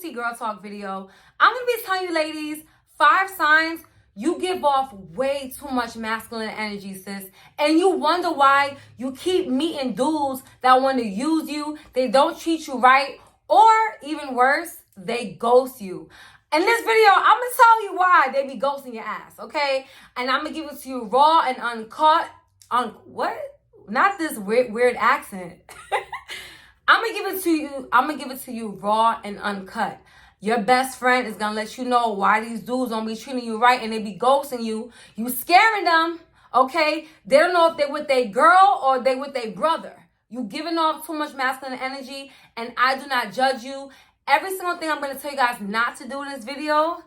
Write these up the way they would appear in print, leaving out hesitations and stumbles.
JT Girl Talk video. I'm going to be telling you ladies 5 signs you give off way too much masculine energy, sis. And you wonder why you keep meeting dudes that want to use you, they don't treat you right, or even worse, they ghost you. In this video, I'm going to tell you why they be ghosting your ass, okay? And I'm going to give it to you raw and uncut. What? Not this weird accent. I'm gonna give it to you raw and uncut. Your best friend is gonna let you know why these dudes don't be treating you right and they be ghosting you. You scaring them, okay? They don't know if they with their girl or they with their brother. You giving off too much masculine energy, and I do not judge you. Every single thing I'm gonna tell you guys not to do in this video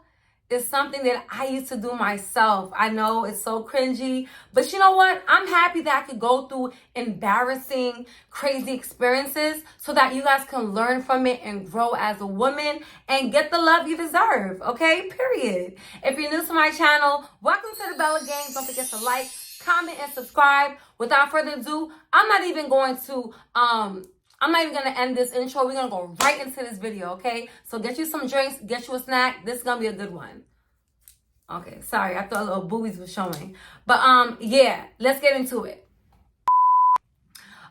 is something that I used to do myself. I know it's so cringy, but you know what? I'm happy that I could go through embarrassing, crazy experiences so that you guys can learn from it and grow as a woman and get the love you deserve, okay? Period. If you're new to my channel, welcome to the Bella Gang. Don't forget to like, comment, and subscribe. Without further ado, I'm not even going to end this intro. We're going to go right into this video, okay? So get you some drinks, get you a snack. This is going to be a good one. Okay, sorry. I thought little boobies was showing. But, yeah, let's get into it.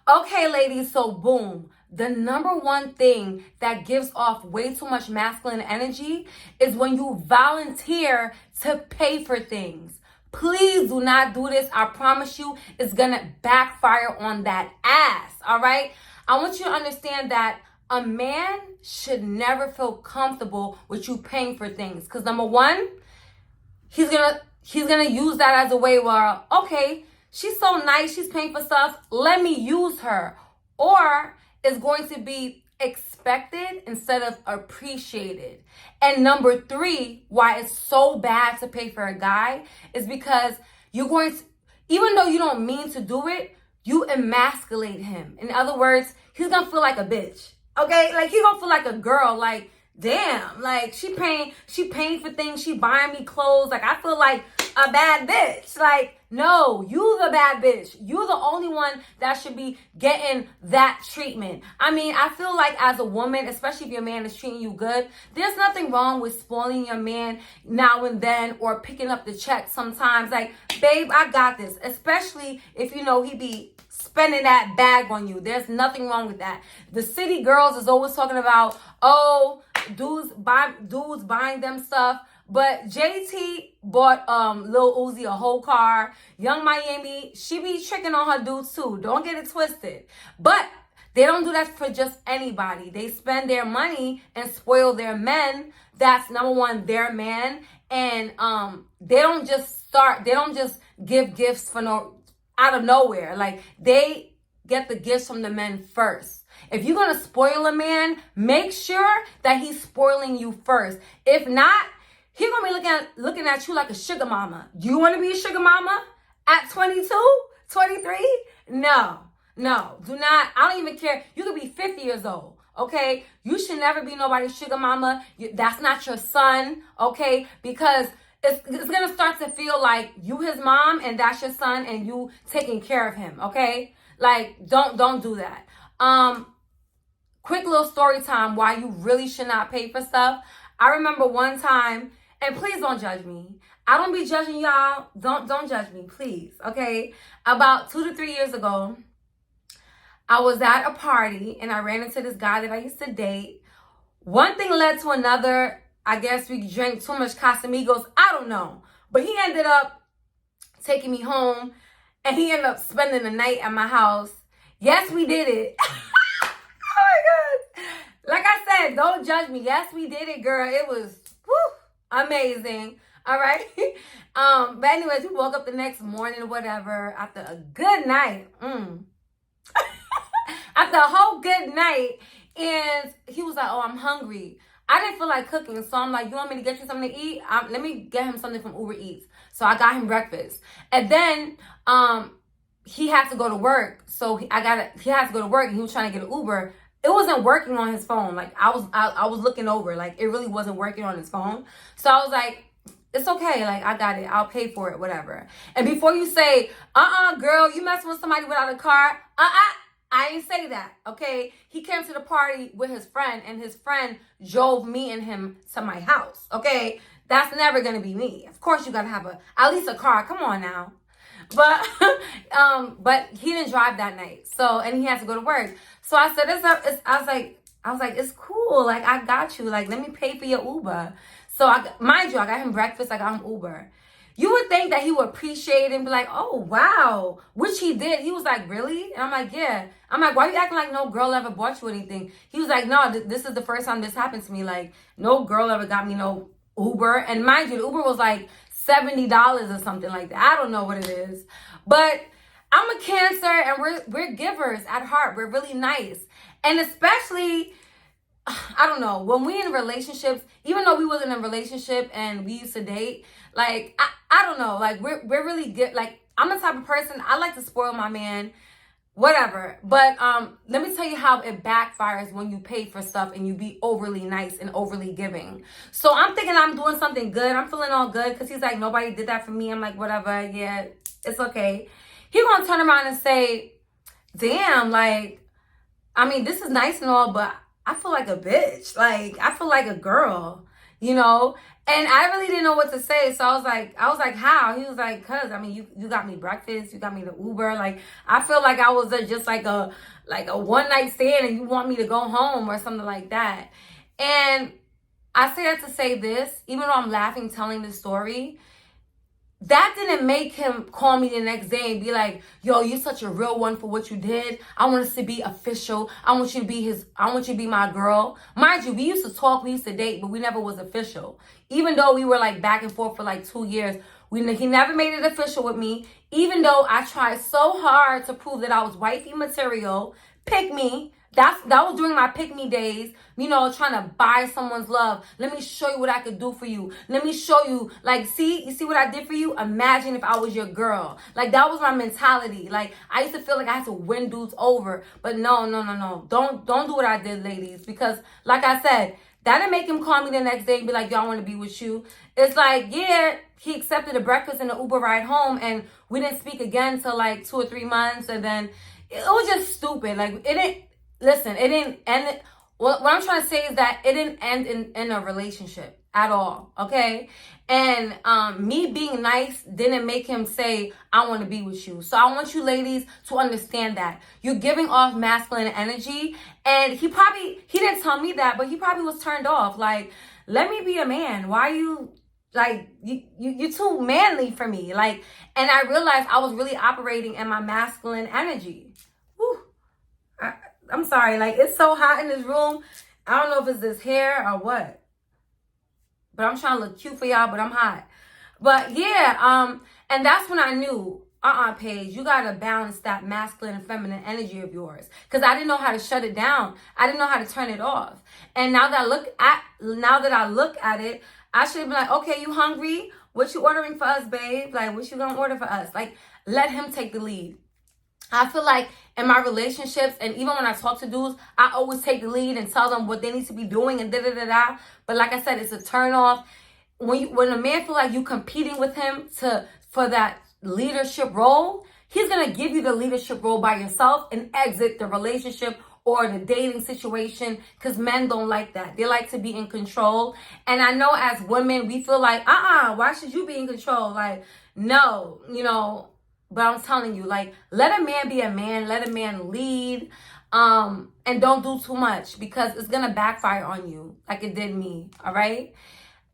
Okay, ladies, so boom. The number one thing that gives off way too much masculine energy is when you volunteer to pay for things. Please do not do this. I promise you it's going to backfire on that ass, all right? I want you to understand that a man should never feel comfortable with you paying for things. Because number one, he's gonna use that as a way where, okay, she's so nice, she's paying for stuff, let me use her. Or it's going to be expected instead of appreciated. And number 3, why it's so bad to pay for a guy is because you're going to, even though you don't mean to do it, you emasculate him. In other words, he's gonna feel like a bitch. Okay? Like, he's gonna feel like a girl. Like, damn. Like, she paying for things. She buying me clothes. Like, I feel like a bad bitch. Like, no, you the bad bitch. You the only one that should be getting that treatment. I mean, I feel like as a woman, especially if your man is treating you good, there's nothing wrong with spoiling your man now and then or picking up the check sometimes. Like, babe, I got this. Especially if you know he be spending that bag on you. There's nothing wrong with that. The city girls is always talking about, oh, dudes buying them stuff. But JT bought Lil Uzi a whole car. Young Miami, she be tricking on her dudes too. Don't get it twisted. But they don't do that for just anybody. They spend their money and spoil their men. That's number one, their man. And they don't just give gifts out of nowhere. Like, they get the gifts from the men first. If you're gonna spoil a man, make sure that he's spoiling you first. If not, he's gonna be looking at you like a sugar mama. You wanna be a sugar mama at 22, 23? No, do not. I don't even care. You could be 50 years old, okay? You should never be nobody's sugar mama. That's not your son, okay? Because it's gonna start to feel like you his mom and that's your son and you taking care of him, okay? Like, don't do that. Quick little story time why you really should not pay for stuff. I remember one time, and please don't judge me. I don't be judging y'all. Don't judge me, please, okay? About 2 to 3 years ago, I was at a party and I ran into this guy that I used to date. One thing led to another. I guess we drank too much Casamigos. I don't know. But he ended up taking me home and he ended up spending the night at my house. Yes, we did it. Oh my God. Like I said, don't judge me. Yes, we did it, girl. It was amazing. All right. But anyways, we woke up the next morning or whatever after a good night. After a whole good night. And he was like, oh, I'm hungry. I didn't feel like cooking, so I'm like, you want me to get you something to eat? Let me get him something from Uber Eats. So I got him breakfast. And then he had to go to work. So he had to go to work and he was trying to get an Uber. It wasn't working on his phone. Like, I was looking over. Like, it really wasn't working on his phone. So I was like, it's okay. Like, I got it. I'll pay for it, whatever. And before you say, girl, you messing with somebody without a car, I didn't say that, okay? He came to the party with his friend, and his friend drove me and him to my house, okay? That's never gonna be me. Of course, you gotta have at least a car. Come on now. But but he didn't drive that night, so, and he had to go to work. So I said, I was like, it's cool. Like, I got you. Like, let me pay for your Uber. So mind you, I got him breakfast. I got him Uber. You would think that he would appreciate it and be like, oh, wow, which he did. He was like, really? And I'm like, yeah. I'm like, why are you acting like no girl ever bought you anything? He was like, no, this is the first time this happened to me. Like, no girl ever got me no Uber. And mind you, the Uber was like $70 or something like that. I don't know what it is. But I'm a Cancer, and we're givers at heart. We're really nice. And especially, I don't know, when we in relationships, even though we wasn't in a relationship and we used to date, like, I don't know, like, we're really good. Like, I'm the type of person, I like to spoil my man, whatever. But let me tell you how it backfires when you pay for stuff and you be overly nice and overly giving. So I'm thinking I'm doing something good. I'm feeling all good because he's like, nobody did that for me. I'm like, whatever, yeah, it's okay. He gonna turn around and say, damn, like, I mean, this is nice and all, but I feel like a bitch. Like, I feel like a girl, you know? And I really didn't know what to say. So I was like, how? He was like, cause, I mean, you got me breakfast, you got me the Uber. Like, I feel like I was just like a one night stand and you want me to go home or something like that. And I say that to say this, even though I'm laughing telling this story, that didn't make him call me the next day and be like, yo, you're such a real one for what you did. I want us to be official. I want you to be my girl. Mind you, we used to talk, we used to date, but we never was official. Even though we were like back and forth for like 2 years, he never made it official with me. Even though I tried so hard to prove that I was wifey material, pick me. That was during my pick me days, you know, trying to buy someone's love. Let me show you what I could do for you. Let me show you, like, you see what I did for you? Imagine if I was your girl. Like, that was my mentality. Like, I used to feel like I had to win dudes over. But no. Don't do what I did, ladies. Because, like I said, that didn't make him call me the next day and be like, yo, I want to be with you. It's like, yeah, he accepted a breakfast and an Uber ride home. And we didn't speak again till like 2 or 3 months. And then it was just stupid. Like, it didn't. Listen, it didn't end. What I'm trying to say is that it didn't end in a relationship at all, okay? And me being nice didn't make him say, I want to be with you. So I want you ladies to understand that. You're giving off masculine energy. And he didn't tell me that, but he probably was turned off. Like, let me be a man. Why are you... Like, you're too manly for me. Like, and I realized I was really operating in my masculine energy. Whew. I'm sorry, like, it's so hot in this room. I don't know if it's this hair or what. But I'm trying to look cute for y'all, but I'm hot. But yeah, and that's when I knew, Paige, you gotta balance that masculine and feminine energy of yours. Because I didn't know how to shut it down. I didn't know how to turn it off. And now that I look at it, I should have been like, okay, you hungry? What you ordering for us, babe? Like, what you gonna order for us? Like, let him take the lead. I feel like in my relationships, and even when I talk to dudes, I always take the lead and tell them what they need to be doing and da-da-da-da. But like I said, it's a turn off. When a man feel like you competing with him for that leadership role, he's going to give you the leadership role by yourself and exit the relationship or the dating situation, because men don't like that. They like to be in control. And I know as women, we feel like, why should you be in control? Like, no, you know. But I'm telling you, like, let a man be a man. Let a man lead. And don't do too much, because it's going to backfire on you like it did me. All right.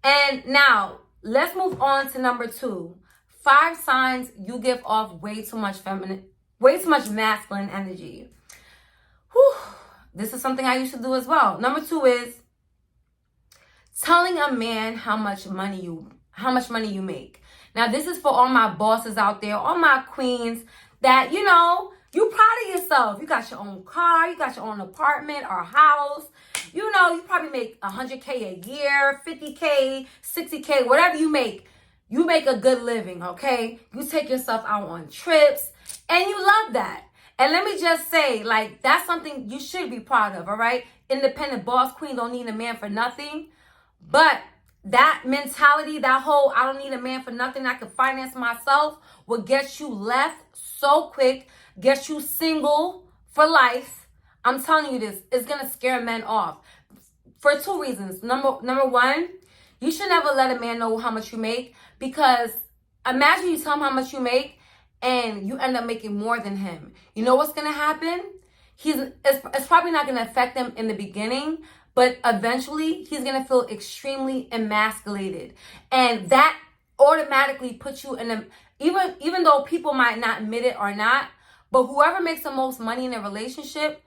And now let's move on to number 2. 5 signs you give off way too much masculine energy. Whew. This is something I used to do as well. Number 2 is telling a man how much money you make. Now, this is for all my bosses out there, all my queens that, you know, you proud of yourself. You got your own car, you got your own apartment or house. You know, you probably make $100K a year, $50K, $60K, whatever you make. You make a good living, okay? You take yourself out on trips, and you love that. And let me just say, like, that's something you should be proud of, all right? Independent boss queen don't need a man for nothing. But that mentality, that whole I don't need a man for nothing, I can finance myself, will get you left so quick, get you single for life, I'm telling you this, it's gonna scare men off for two reasons. Number one, you should never let a man know how much you make, because imagine you tell him how much you make and you end up making more than him. You know what's gonna happen? It's probably not gonna affect him in the beginning, but eventually he's gonna feel extremely emasculated, and that automatically puts you in a, even though people might not admit it or not, but whoever makes the most money in a relationship,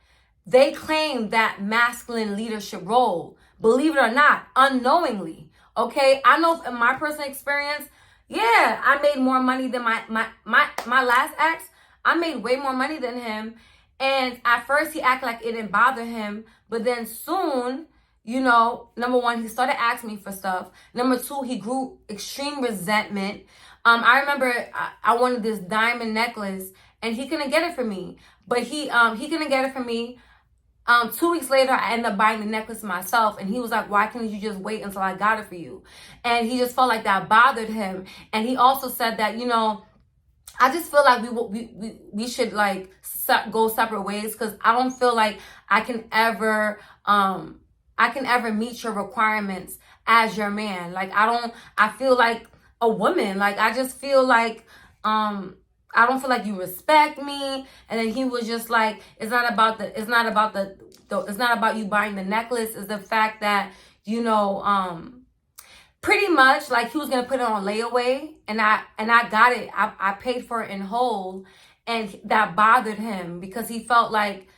they claim that masculine leadership role, believe it or not, unknowingly. Okay, I know in my personal experience, yeah, I made more money than my last ex. I made way more money than him. And at first he acted like it didn't bother him, but then soon, you know, number one, he started asking me for stuff. Number two, he grew extreme resentment. I remember I wanted this diamond necklace and he couldn't get it for me, but he couldn't get it for me. 2 weeks later, I ended up buying the necklace myself, and he was like, why can't you just wait until I got it for you? And he just felt like that bothered him. And he also said that, you know, I just feel like we should like go separate ways, because I don't feel like I can ever meet your requirements as your man. Like I feel like a woman. Like I just feel like I don't feel like you respect me. And then he was just like, it's not about you buying the necklace. It's the fact that, you know, pretty much like he was gonna put it on layaway, and I got it. I paid for it in whole, and that bothered him because he felt like,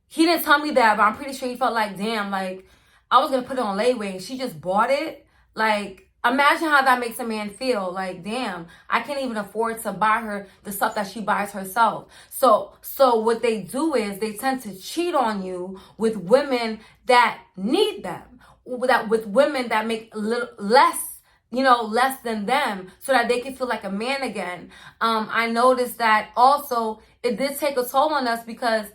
he didn't tell me that, but I'm pretty sure he felt like, damn, like I was gonna put it on layaway and she just bought it. Like, imagine how that makes a man feel. Like, damn, I can't even afford to buy her the stuff that she buys herself. So what they do is they tend to cheat on you with women that need them, with women that make a little less, you know, less than them, so that they can feel like a man again. I noticed that also it did take a toll on us, because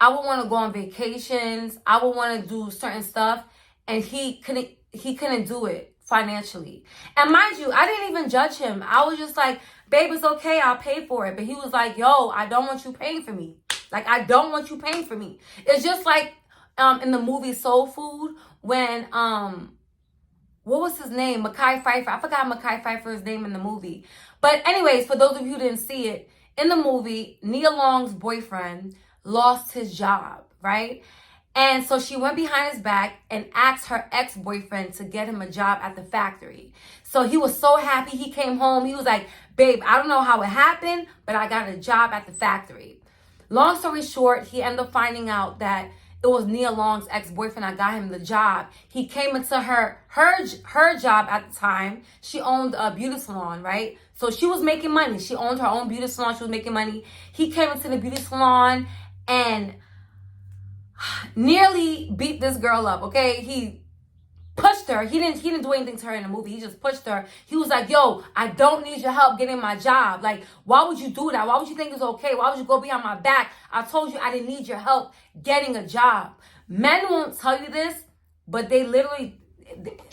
I would want to go on vacations, I would want to do certain stuff, and he couldn't do it financially. And mind you, I didn't even judge him. I was just like, babe, it's okay, I'll pay for it. But he was like, yo, I don't want you paying for me. Like, I don't want you paying for me. It's just like in the movie Soul Food, when what was his name? Mekhi Phifer. I forgot Mekhi Phifer's name in the movie. But anyways, for those of you who didn't see it, in the movie, Nia Long's boyfriend lost his job, right? And so she went behind his back and asked her ex-boyfriend to get him a job at the factory. So he was so happy. He came home. He was like, babe, I don't know how it happened, but I got a job at the factory. Long story short, he ended up finding out that it was Nia Long's ex-boyfriend that got him the job. He came into her job at the time. She owned a beauty salon, right? So she was making money. She owned her own beauty salon. She was making money. He came into the beauty salon and nearly beat this girl up, okay? He pushed her. He didn't do anything to her in the movie. He just pushed her. He was like, yo, I don't need your help getting my job. Like, why would you do that? Why would you think it's okay? Why would you go behind my back? I told you I didn't need your help getting a job. Men won't tell you this, but they literally,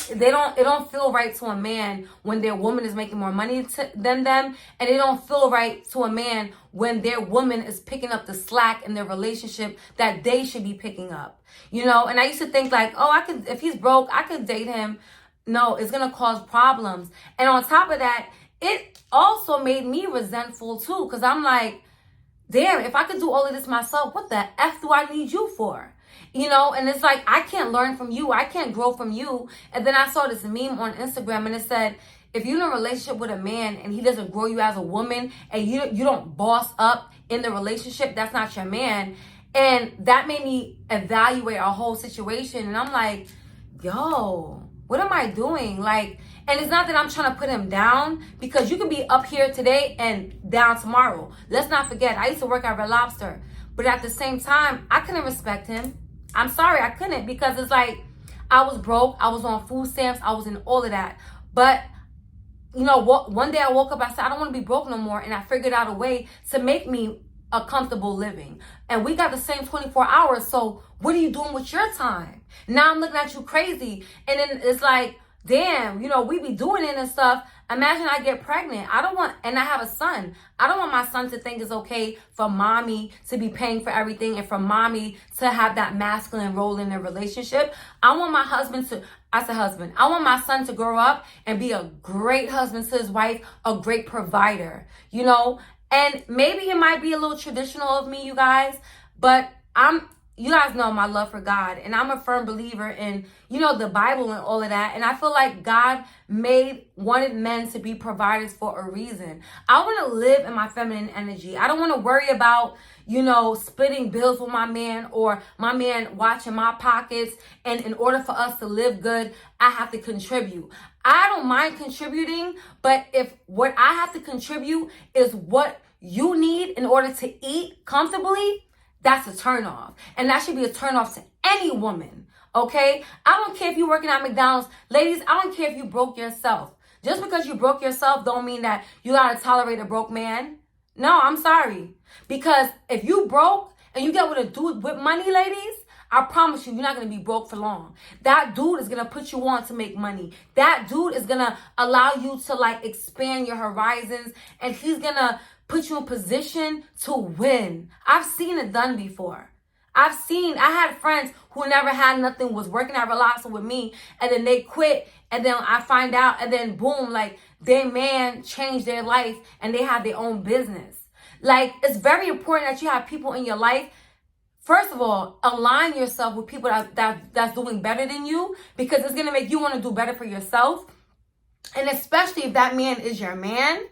it don't feel right to a man when their woman is making more money than them, and it don't feel right to a man when their woman is picking up the slack in their relationship that they should be picking up, you know. And I used to think like, oh, I could, if he's broke, I could date him. No, it's gonna cause problems. And on top of that, it also made me resentful too, because I'm like, damn, if I could do all of this myself, what the F do I need you for? You know, and it's like, I can't learn from you. I can't grow from you. And then I saw this meme on Instagram, and it said, if you're in a relationship with a man and he doesn't grow you as a woman, and you don't boss up in the relationship, that's not your man. And that made me evaluate our whole situation. And I'm like, yo, what am I doing? Like, and it's not that I'm trying to put him down, because you can be up here today and down tomorrow. Let's not forget, I used to work at Red Lobster. But at the same time, I couldn't respect him. I'm sorry, I couldn't, because it's like, I was broke, I was on food stamps, I was in all of that. But, you know, one day I woke up, I said, I don't want to be broke no more. And I figured out a way to make me a comfortable living. And we got the same 24 hours. So what are you doing with your time? Now I'm looking at you crazy. And then it's like, damn, we be doing it and stuff. Imagine I get pregnant. And I have a son. I don't want my son to think it's okay for mommy to be paying for everything and for mommy to have that masculine role in the relationship. I want my I want my son to grow up and be a great husband to his wife, a great provider, And maybe it might be a little traditional of me, you guys, but you guys know my love for God, and I'm a firm believer in, the Bible and all of that. And I feel like God wanted men to be providers for a reason. I want to live in my feminine energy. I don't want to worry about, splitting bills with my man or my man watching my pockets. And in order for us to live good, I have to contribute. I don't mind contributing, but if what I have to contribute is what you need in order to eat comfortably, that's a turnoff. And that should be a turnoff to any woman, okay? I don't care if you're working at McDonald's. Ladies, I don't care if you broke yourself. Just because you broke yourself don't mean that you gotta tolerate a broke man. No, I'm sorry. Because if you broke and you get with a dude with money, ladies, I promise you're not going to be broke for long. That dude is going to put you on to make money. That dude is going to allow you to expand your horizons, and he's going to put you in position to win. I've seen it done before. I had friends who never had nothing, was working at Relaxa with me, and then they quit, and then I find out, and then boom, their man changed their life, and they have their own business. It's very important that you have people in your life. First of all, align yourself with people that's doing better than you, because it's going to make you want to do better for yourself. And especially if that man is your man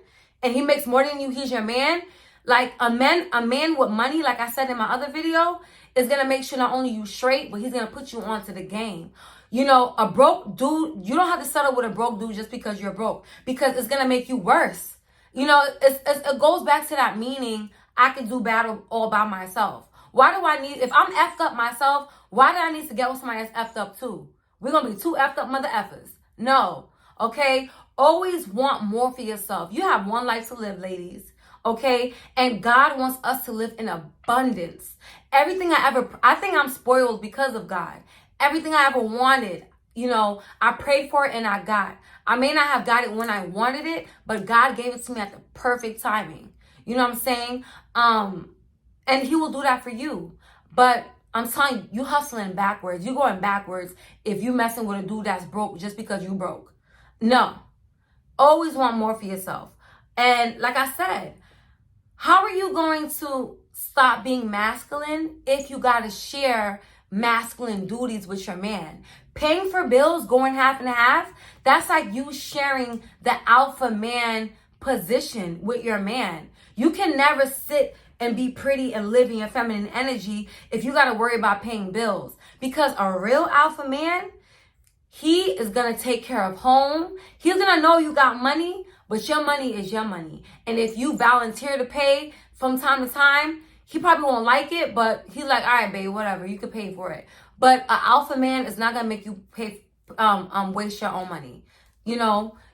and he makes more than you, he's your man. A man with money, like I said in my other video, is going to make sure not only you straight, but he's going to put you onto the game. A broke dude, you don't have to settle with a broke dude just because you're broke, because it's going to make you worse. It goes back to that meaning, I can do battle all by myself. Why do I need, if I'm effed up myself, why do I need to get with somebody that's effed up too? We're going to be two effed up mother effers. No. Okay? Always want more for yourself. You have one life to live, ladies. Okay? And God wants us to live in abundance. I think I'm spoiled because of God. Everything I ever wanted, I prayed for it and I got. I may not have got it when I wanted it, but God gave it to me at the perfect timing. You know what I'm saying? And he will do that for you. But I'm telling you hustling backwards. You going backwards if you messing with a dude that's broke just because you broke. No. Always want more for yourself. And like I said, how are you going to stop being masculine if you got to share masculine duties with your man? Paying for bills, going half and half, that's like you sharing the alpha man position with your man. You can never sit and be pretty and live in your feminine energy if you got to worry about paying bills. Because a real alpha man, he is going to take care of home. He's going to know you got money, but your money is your money. And if you volunteer to pay from time to time, he probably won't like it, but he's like, all right, babe, whatever, you can pay for it. But an alpha man is not going to make you pay, waste your own money.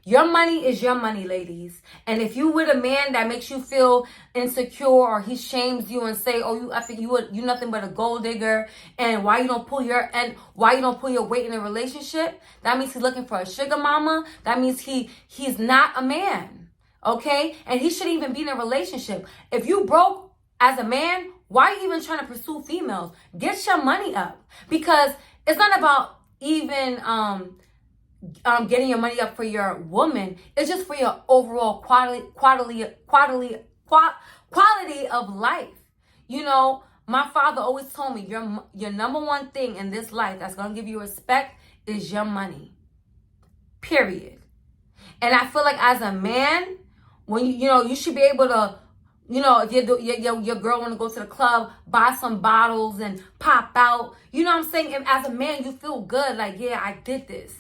Your money is your money, ladies. And if you with a man that makes you feel insecure, or he shames you and say, oh, you nothing but a gold digger, and why you don't pull your weight in a relationship, that means he's looking for a sugar mama. That means he's not a man. Okay? And he shouldn't even be in a relationship. If you broke as a man, why are you even trying to pursue females? Get your money up. Because it's not about even getting your money up for your woman. It's just for your overall quality of life. My father always told me, your number one thing in this life that's going to give you respect is your money. Period. And I feel like as a man, when you should be able to, if your girl want to go to the club, buy some bottles and pop out. You know what I'm saying? And as a man, you feel good. Like, yeah, I did this.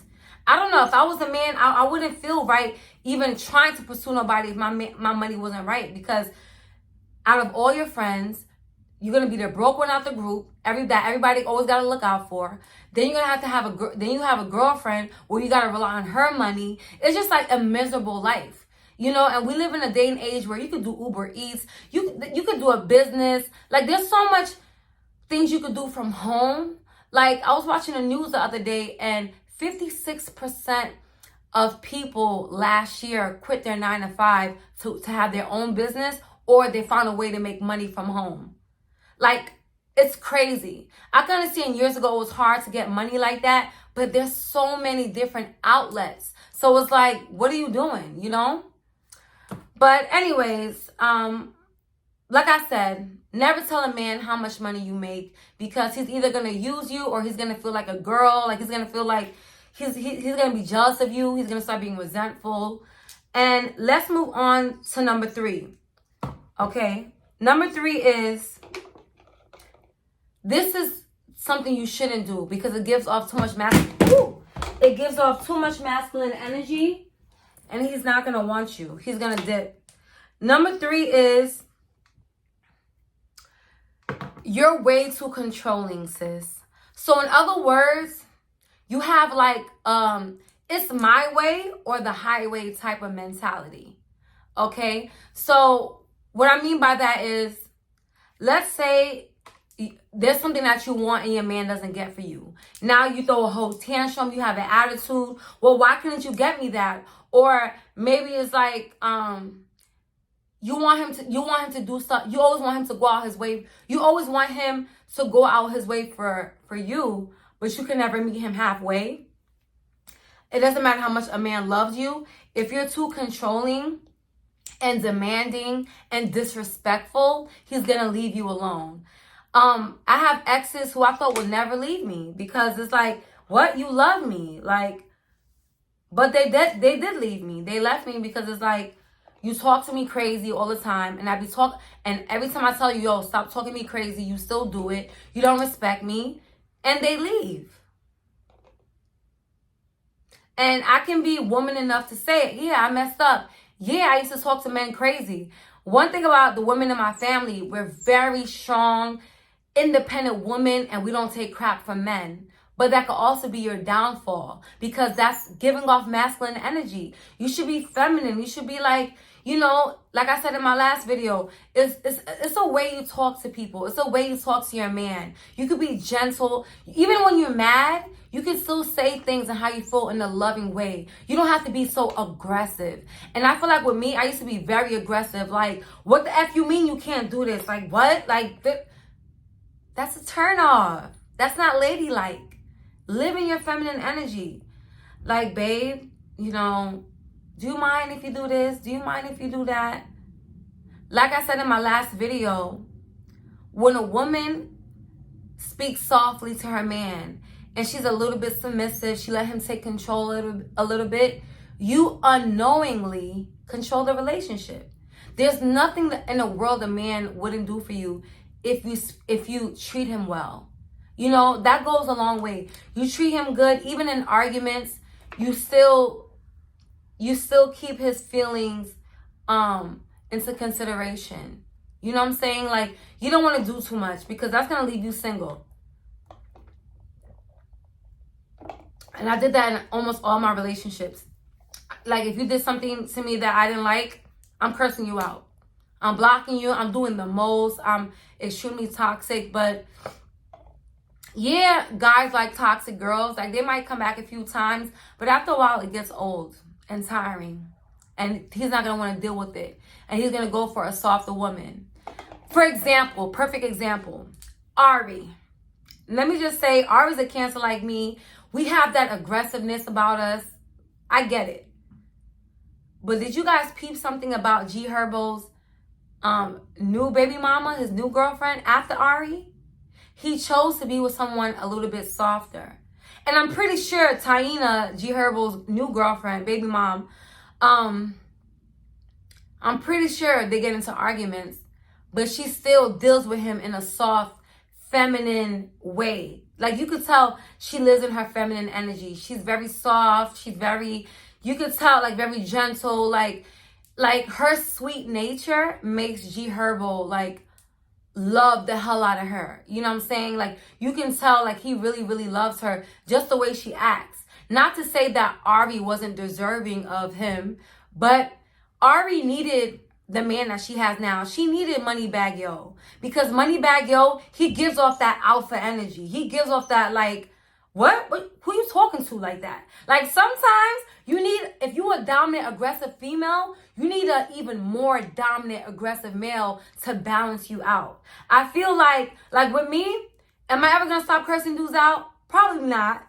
I don't know. If I was a man, I wouldn't feel right even trying to pursue nobody if my money wasn't right. Because out of all your friends, you're going to be the broke one out the group. Everybody always got to look out for. Then you're going to have a girlfriend where you got to rely on her money. It's just like a miserable life. And we live in a day and age where you could do Uber Eats. You could do a business. There's so much things you could do from home. I was watching the news the other day, and 56% of people last year quit their 9 to 5 to have their own business, or they found a way to make money from home. Like, it's crazy. I can understand years ago it was hard to get money like that, but there's so many different outlets. So it's like, what are you doing, you know? But anyways, like I said, never tell a man how much money you make, because he's either going to use you, or he's going to feel like a girl. Like, he's going to feel like he's going to be jealous of you. He's going to start being resentful. And let's move on to number 3. Okay? Number 3 is, this is something you shouldn't do because it gives off too much it gives off too much masculine energy, and he's not going to want you. He's going to dip. Number 3 is, you're way too controlling, sis. So in other words, you have like, it's my way or the highway type of mentality. Okay? So what I mean by that is, let's say there's something that you want and your man doesn't get for you. Now you throw a whole tantrum, you have an attitude. Well, why couldn't you get me that? Or maybe it's like, you want him to do stuff. You always want him to go out his way. You always want him to go out his way for you, but you can never meet him halfway. It doesn't matter how much a man loves you. If you're too controlling and demanding and disrespectful, he's going to leave you alone. I have exes who I thought would never leave me, because it's like, what? You love me. Like, but they did leave me. They left me because it's like, you talk to me crazy all the time, and and every time I tell you, yo, stop talking me crazy, you still do it. You don't respect me, and they leave. And I can be woman enough to say it. Yeah, I messed up. Yeah, I used to talk to men crazy. One thing about the women in my family, we're very strong, independent women, and we don't take crap from men. But that could also be your downfall, because that's giving off masculine energy. You should be feminine. You should be like, you know, like I said in my last video, it's a way you talk to people. It's a way you talk to your man. You could be gentle. Even when you're mad, you can still say things and how you feel in a loving way. You don't have to be so aggressive. And I feel like with me, I used to be very aggressive. Like, what the F you mean you can't do this? Like, what? Like, that's a turn off. That's not ladylike. Live in your feminine energy. Like, babe, you know, do you mind if you do this? Do you mind if you do that? Like I said in my last video, when a woman speaks softly to her man and she's a little bit submissive, she let him take control a little bit, you unknowingly control the relationship. There's nothing in the world a man wouldn't do for you if you treat him well. You know, that goes a long way. You treat him good, even in arguments, you still keep his feelings into consideration. You know what I'm saying? Like, you don't want to do too much, because that's going to leave you single. And I did that in almost all my relationships. Like, if you did something to me that I didn't like, I'm cursing you out. I'm blocking you. I'm doing the most. I'm extremely toxic. But yeah, guys like toxic girls. Like, they might come back a few times, but after a while, it gets old and tiring. And he's not going to want to deal with it. And he's going to go for a softer woman. For example, perfect example, Ari. Let me just say, Ari's a Cancer like me. We have that aggressiveness about us. I get it. But did you guys peep something about G Herbo's new baby mama, his new girlfriend after Ari? He chose to be with someone a little bit softer. And I'm pretty sure Taina, G Herbo's new girlfriend, baby mom, I'm pretty sure they get into arguments, but she still deals with him in a soft, feminine way. Like, you could tell she lives in her feminine energy. She's very soft. She's very, you could tell, like, very gentle. Like her sweet nature makes G Herbo, like, love the hell out of her. You know what I'm saying? Like, you can tell, like, he really, really loves her just the way she acts. Not to say that Ari wasn't deserving of him, but Ari needed the man that she has now. She needed Moneybag Yo, because Moneybag Yo, he gives off that alpha energy. He gives off that, like, what? Who you talking to like that? Like, sometimes you need dominant, aggressive female, you need an even more dominant, aggressive male to balance you out. I feel like with me, am I ever gonna stop cursing dudes out? Probably not.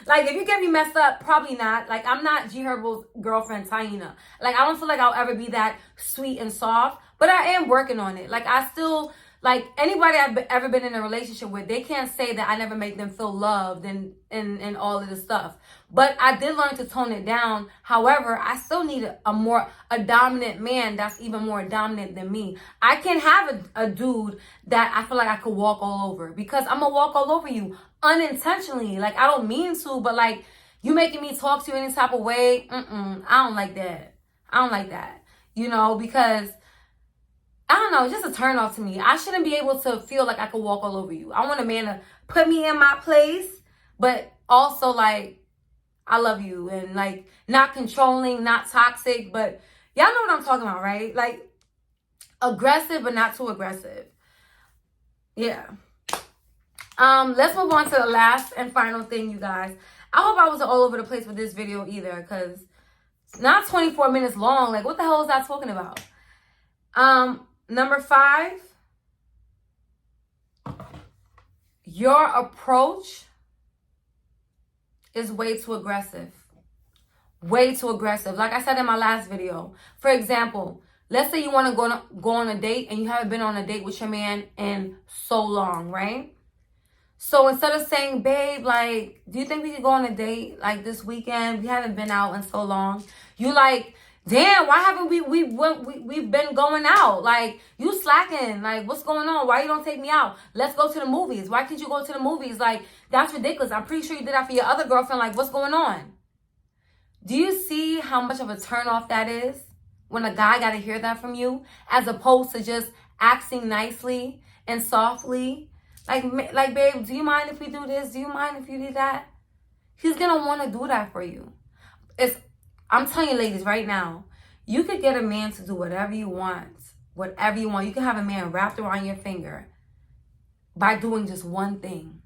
Like, if you get me messed up, probably not. Like, I'm not G Herbo's girlfriend, Taina. Like, I don't feel like I'll ever be that sweet and soft, but I am working on it. Like, I still, like, anybody I've ever been in a relationship with, they can't say that I never make them feel loved and all of this stuff. But I did learn to tone it down. However, I still need a dominant man that's even more dominant than me. I can't have a dude that I feel like I could walk all over, because I'm gonna walk all over you unintentionally. Like, I don't mean to, but like, you making me talk to you any type of way, I don't like that. I don't like that, you know, because I don't know, it's just a turn off to me. I shouldn't be able to feel like I could walk all over you. I want a man to put me in my place, but also like, I love you, and like, not controlling, not toxic, but y'all know what I'm talking about, right? Like, aggressive, but not too aggressive. Yeah. Let's move on to the last and final thing, you guys. I hope I wasn't all over the place with this video either, because it's not 24 minutes long. Like, what the hell is that talking about? Number 5, your approach is way too aggressive. Way too aggressive. Like I said in my last video. For example, let's say you want to go on a date and you haven't been on a date with your man in so long, right? So instead of saying, babe, like, do you think we could go on a date like this weekend? We haven't been out in so long. You like, damn, why haven't we've been going out? Like, you slacking. Like, what's going on? Why you don't take me out? Let's go to the movies. Why can't you go to the movies? Like, that's ridiculous. I'm pretty sure you did that for your other girlfriend. Like, what's going on? Do you see how much of a turnoff that is when a guy got to hear that from you, as opposed to just acting nicely and softly? Like, babe, do you mind if we do this? Do you mind if you do that? He's going to want to do that for you. I'm telling you, ladies, right now, you could get a man to do whatever you want. Whatever you want. You can have a man wrapped around your finger by doing just one thing.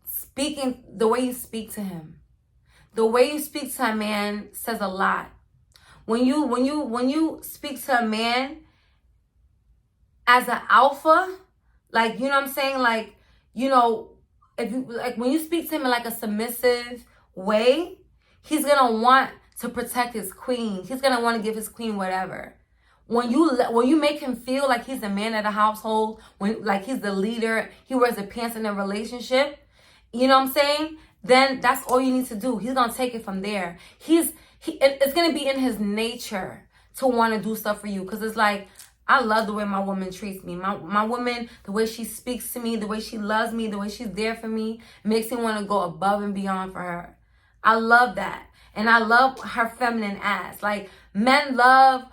Speaking, the way you speak to him. The way you speak to a man says a lot. When you speak to a man as an alpha, like, you know what I'm saying? Like, you know, if you like, when you speak to him in like a submissive way, he's going to want to protect his queen. He's going to want to give his queen whatever. When you make him feel like he's the man of the household, when like he's the leader, he wears the pants in the relationship, you know what I'm saying? Then that's all you need to do. He's going to take it from there. It's going to be in his nature to want to do stuff for you, because it's like, I love the way my woman treats me. My woman, the way she speaks to me, the way she loves me, the way she's there for me, makes me want to go above and beyond for her. I love that. And I love her feminine ass. Like, men love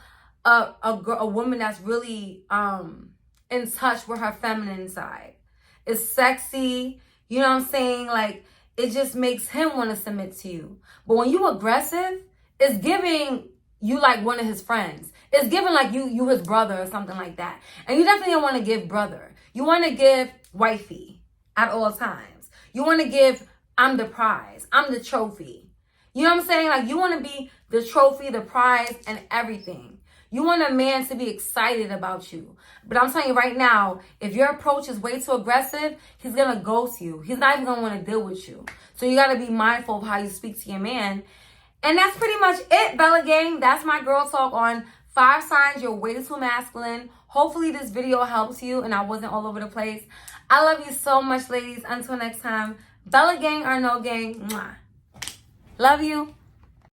a woman that's really in touch with her feminine side. It's sexy. You know what I'm saying? Like, it just makes him want to submit to you. But when you aggressive, it's giving you like one of his friends. It's giving like you his brother or something like that. And you definitely don't want to give brother. You want to give wifey at all times. You want to give, I'm the prize. I'm the trophy. You know what I'm saying? Like, you want to be the trophy, the prize, and everything. You want a man to be excited about you. But I'm telling you right now, if your approach is way too aggressive, he's going to ghost you. He's not even going to want to deal with you. So you got to be mindful of how you speak to your man. And that's pretty much it, Bella Gang. That's my girl talk on 5 signs you're way too masculine. Hopefully this video helps you and I wasn't all over the place. I love you so much, ladies. Until next time, Bella Gang or no gang. Mwah. Love you.